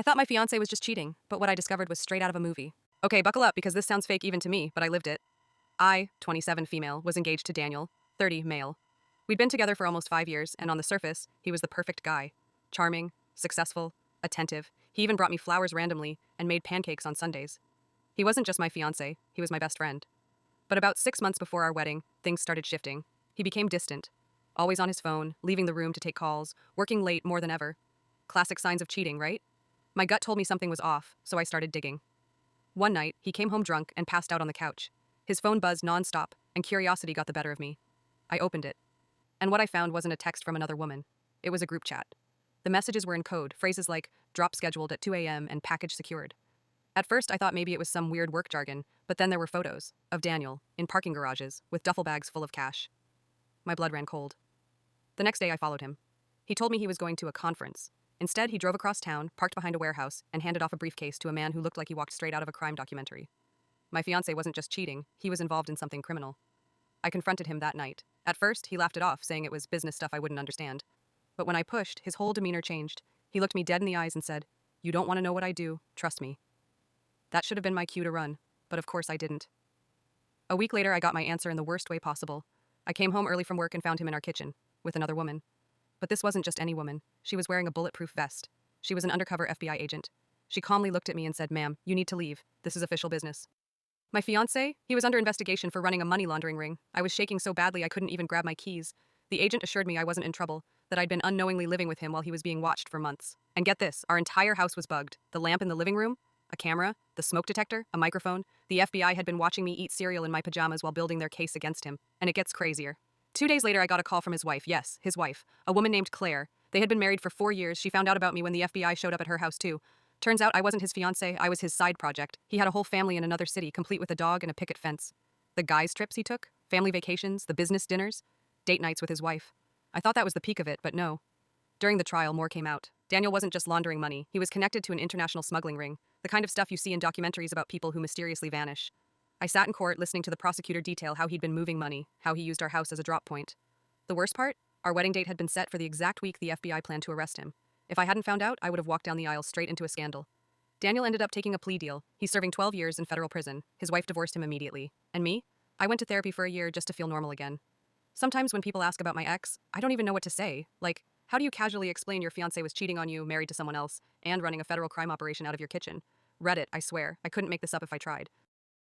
thought my fiancé was just cheating, but what I discovered was straight out of a movie. Okay, buckle up because this sounds fake even to me, but I lived it. I, 27 female, was engaged to Daniel, 30 male. We'd been together for almost 5 years, and on the surface, he was the perfect guy. Charming, successful, attentive. He even brought me flowers randomly and made pancakes on Sundays. He wasn't just my fiancé, he was my best friend. But about 6 months before our wedding, things started shifting. He became distant. Always on his phone, leaving the room to take calls, working late more than ever. Classic signs of cheating, right? My gut told me something was off, so I started digging. One night, he came home drunk and passed out on the couch. His phone buzzed nonstop, and curiosity got the better of me. I opened it. And what I found wasn't a text from another woman. It was a group chat. The messages were in code, phrases like, drop scheduled at 2 a.m. and package secured. At first, I thought maybe it was some weird work jargon, but then there were photos of Daniel in parking garages with duffel bags full of cash. My blood ran cold. The next day, I followed him. He told me he was going to a conference. Instead, he drove across town, parked behind a warehouse, and handed off a briefcase to a man who looked like he walked straight out of a crime documentary. My fiancé wasn't just cheating, he was involved in something criminal. I confronted him that night. At first, he laughed it off, saying it was business stuff I wouldn't understand. But when I pushed, his whole demeanor changed. He looked me dead in the eyes and said, "You don't want to know what I do, trust me." That should have been my cue to run, but of course I didn't. A week later, I got my answer in the worst way possible. I came home early from work and found him in our kitchen, with another woman. But this wasn't just any woman. She was wearing a bulletproof vest. She was an undercover FBI agent. She calmly looked at me and said, "Ma'am, you need to leave. This is official business." My fiancé, he was under investigation for running a money laundering ring. I was shaking so badly I couldn't even grab my keys. The agent assured me I wasn't in trouble, that I'd been unknowingly living with him while he was being watched for months. And get this, our entire house was bugged. The lamp in the living room, a camera, the smoke detector, a microphone. The FBI had been watching me eat cereal in my pajamas while building their case against him. And it gets crazier. 2 days later, I got a call from his wife. Yes, his wife. A woman named Claire. They had been married for 4 years. She found out about me when the FBI showed up at her house, too. Turns out I wasn't his fiancé, I was his side project. He had a whole family in another city, complete with a dog and a picket fence. The guys' trips he took, family vacations, the business dinners, date nights with his wife. I thought that was the peak of it, but no. During the trial, more came out. Daniel wasn't just laundering money. He was connected to an international smuggling ring, the kind of stuff you see in documentaries about people who mysteriously vanish. I sat in court listening to the prosecutor detail how he'd been moving money, how he used our house as a drop point. The worst part? Our wedding date had been set for the exact week the FBI planned to arrest him. If I hadn't found out, I would have walked down the aisle straight into a scandal. Daniel ended up taking a plea deal. He's serving 12 years in federal prison. His wife divorced him immediately. And me? I went to therapy for a year just to feel normal again. Sometimes when people ask about my ex, I don't even know what to say. Like, how do you casually explain your fiancé was cheating on you, married to someone else, and running a federal crime operation out of your kitchen? Reddit, I swear. I couldn't make this up if I tried.